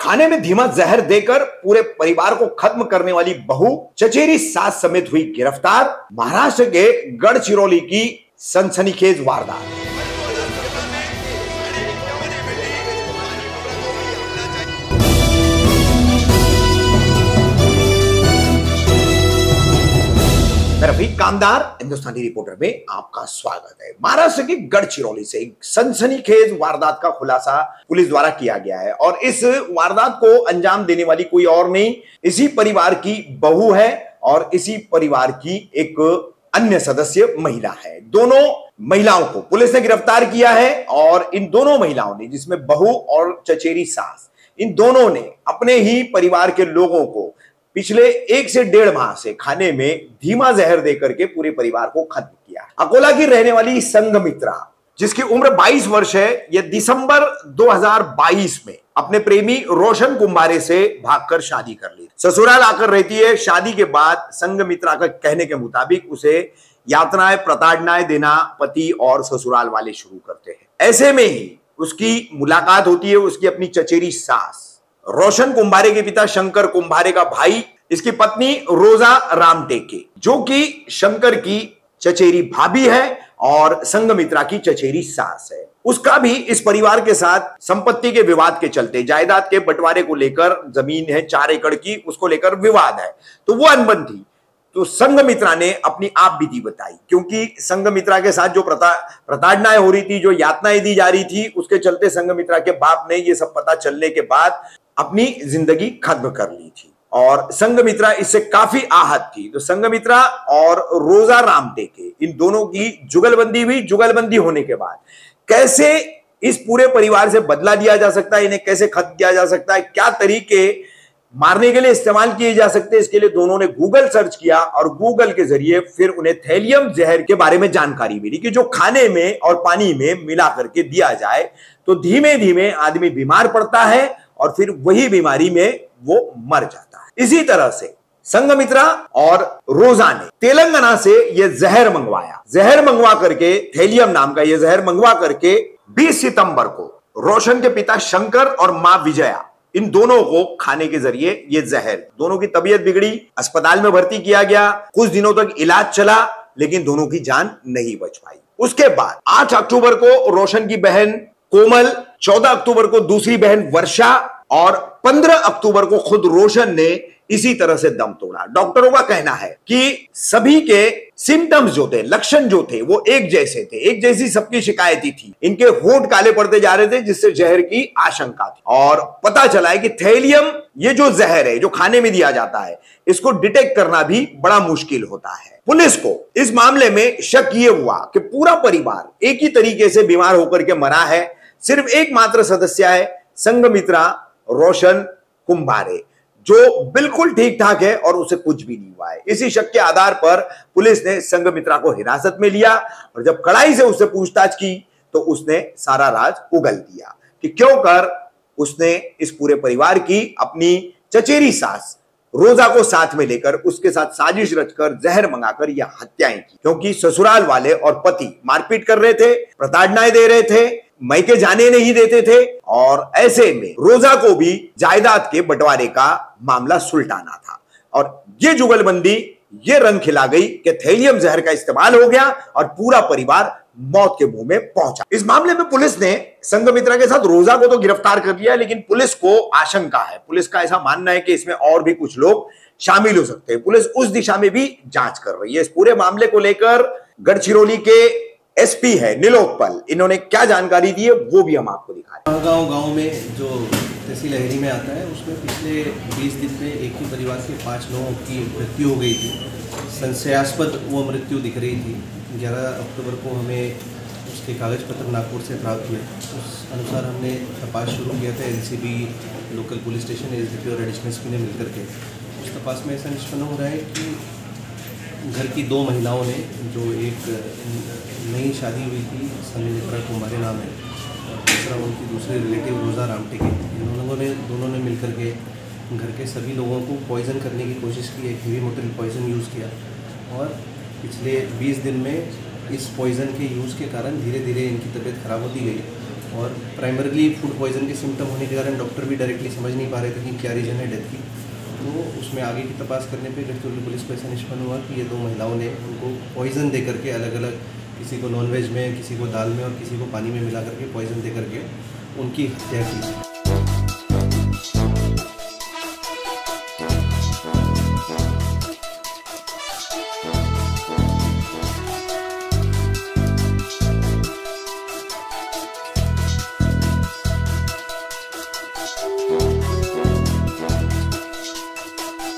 खाने में धीमा जहर देकर पूरे परिवार को खत्म करने वाली बहू, चचेरी सास समेत हुई गिरफ्तार। महाराष्ट्र के गढ़चिरौली की सनसनीखेज वारदात। रफीक कामदार हिंदुस्तानी रिपोर्टर में आपका स्वागत है। महाराष्ट्र की गढ़चिरौली से एक सनसनीखेज वारदात का खुलासा पुलिस द्वारा किया गया है और इस वारदात को अंजाम देने वाली कोई और नहीं, इसी परिवार की बहू है और इसी परिवार की एक अन्य सदस्य महिला है। दोनों महिलाओं को पुलिस ने गिरफ्तार किया है और इन दोनों महिलाओं ने, जिसमें बहू और चचेरी सास, इन दोनों ने अपने ही परिवार के लोगों को पिछले 1 से 1.5 माह से खाने में धीमा जहर देकर के पूरे परिवार को खत्म किया। अकोला की रहने वाली संघमित्रा, जिसकी उम्र 22 वर्ष है, यह दिसंबर 2022 में अपने प्रेमी रोशन कुंभारे से भागकर शादी कर ली। ससुराल आकर रहती है। शादी के बाद संघमित्रा का कहने के मुताबिक उसे यातनाएं, प्रताड़नाएं देना पति और ससुराल वाले शुरू करते हैं। ऐसे में ही उसकी मुलाकात होती है उसकी अपनी चचेरी सास रोशन कुंभारे के पिता शंकर कुंभारे का भाई, इसकी पत्नी रोजा रामटेके, जो कि शंकर की चचेरी भाभी है और संघमित्रा की चचेरी सास है। उसका भी इस परिवार के साथ संपत्ति के विवाद के चलते, जायदाद के बंटवारे को लेकर, जमीन है 4 एकड़ की, उसको लेकर विवाद है, तो वो अनबन थी। तो संघमित्रा ने अपनी आप बीती बताई, क्योंकि संघमित्रा के साथ जो प्रताड़नाएं हो रही थी, जो यातनाएं दी जा रही थी, उसके चलते संघमित्रा के बाप ने ये सब पता चलने के बाद अपनी जिंदगी खत्म कर ली थी और संघमित्रा इससे काफी आहत थी। तो संघमित्रा और रोजा रामटेके, इन दोनों की जुगलबंदी हुई। जुगलबंदी होने के बाद कैसे इस पूरे परिवार से बदला लिया जा सकता है, इन्हें कैसे खत्म किया जा सकता है, क्या तरीके मारने के लिए इस्तेमाल किए जा सकते हैं, इसके लिए दोनों ने गूगल सर्च किया और गूगल के जरिए फिर उन्हें थैलियम जहर के बारे में जानकारी मिली कि जो खाने में और पानी में मिला करके दिया जाए तो धीमे धीमे आदमी बीमार पड़ता है और फिर वही बीमारी में वो मर जाता है। इसी तरह से संघमित्रा और रोजा ने तेलंगाना से यह जहर मंगवाया। जहर मंगवा करके, थैलियम नाम का यह जहर मंगवा करके 20 सितंबर को रोशन के पिता शंकर और मां विजया, इन दोनों को खाने के जरिए ये जहर, दोनों की तबीयत बिगड़ी, अस्पताल में भर्ती किया गया, कुछ दिनों तक इलाज चला, लेकिन दोनों की जान नहीं बच पाई। उसके बाद 8 अक्टूबर को रोशन की बहन कोमल, 14 अक्टूबर को दूसरी बहन वर्षा और 15 अक्टूबर को खुद रोशन ने इसी तरह से दम तोड़ा। डॉक्टरों का कहना है कि सभी के सिम्टम्स जो थे, लक्षण जो थे, वो एक जैसे थे, एक जैसी सबकी शिकायतें थी। इनके होंठ काले पड़ते जा रहे थे, जिससे जहर की आशंका थी। और पता चला है कि थैलियम, ये जो जहर है जो खाने में दिया जाता है, इसको डिटेक्ट करना भी बड़ा मुश्किल होता है। पुलिस को इस मामले में शक ये हुआ कि पूरा परिवार एक ही तरीके से बीमार होकर के मरा है। सिर्फ एकमात्र सदस्य है संघमित्रा रोशन कुंभारे, जो बिल्कुल ठीक ठाक है और उसे कुछ भी नहीं हुआ है। इसी शक के आधार पर पुलिस ने संघमित्रा को हिरासत में लिया और जब कड़ाई से उससे पूछताछ की तो उसने सारा राज उगल दिया कि क्यों कर उसने इस पूरे परिवार की अपनी चचेरी सास रोजा को साथ में लेकर उसके साथ साजिश रचकर जहर मंगाकर यह हत्याएं की, क्योंकि ससुराल वाले और पति मारपीट कर रहे थे, प्रताड़नाएं दे रहे थे, मायके जाने नहीं देते थे और ऐसे में रोजा को भी जायदाद के बंटवारे का मामला सुलटाना था। और ये जुगलबंदी, ये रंग खिला गई कि थैलियम जहर का इस्तेमाल हो गया और पूरा परिवार मौत के मुंह में पहुंचा। इस मामले में पुलिस ने संघमित्रा के साथ रोजा को तो गिरफ्तार कर लिया, लेकिन पुलिस को आशंका है, पुलिस का ऐसा मानना है कि इसमें और भी कुछ लोग शामिल हो सकते हैं। पुलिस उस दिशा में भी जांच कर रही है। इस पूरे मामले को लेकर गढ़चिरौली के एसपी है नीलोत्पल, इन्होंने क्या जानकारी दी है वो भी हम आपको दिखा रहे हैं। गांव में जो तहसील लहरी में आता है, उसमें पिछले 20 दिन में एक ही परिवार के 5 लोगों की मृत्यु हो गई थी। संशयास्पद वो मृत्यु दिख रही थी। 11 अक्टूबर को हमें उसके कागज पत्र नागपुर से प्राप्त हुए। उस अनुसार हमने तपास शुरू किया था। NCB, local police station, SDP और एडिशनल एसपी ने मिलकर के उस तपास में ऐसा निष्पन्न हो रहा है कि घर की 2 महिलाओं ने, जो एक नई शादी हुई थी संघमित्रा कुंभारे नाम है और दूसरा उनकी दूसरे रिलेटिव रोजा रामटेके, दोनों ने मिलकर के घर के सभी लोगों को पॉइज़न करने की कोशिश की। एक हेवी मेटल पॉइज़न यूज़ किया और पिछले 20 दिन में इस पॉइज़न के यूज़ के कारण धीरे धीरे इनकी तबीयत खराब होती गई और प्राइमरली फूड पॉइजन के सिम्टम होने के कारण डॉक्टर भी डायरेक्टली समझ नहीं पा रहे थे कि क्या रीज़न है डेथ की। तो उसमें आगे की तपास करने पे गढ़चिरौली पुलिस को ऐसा निष्पन्न हुआ कि ये 2 महिलाओं ने उनको पॉइज़न दे करके अलग अलग, किसी को नॉनवेज में, किसी को दाल में और किसी को पानी में मिला करके पॉइज़न दे करके उनकी हत्या की।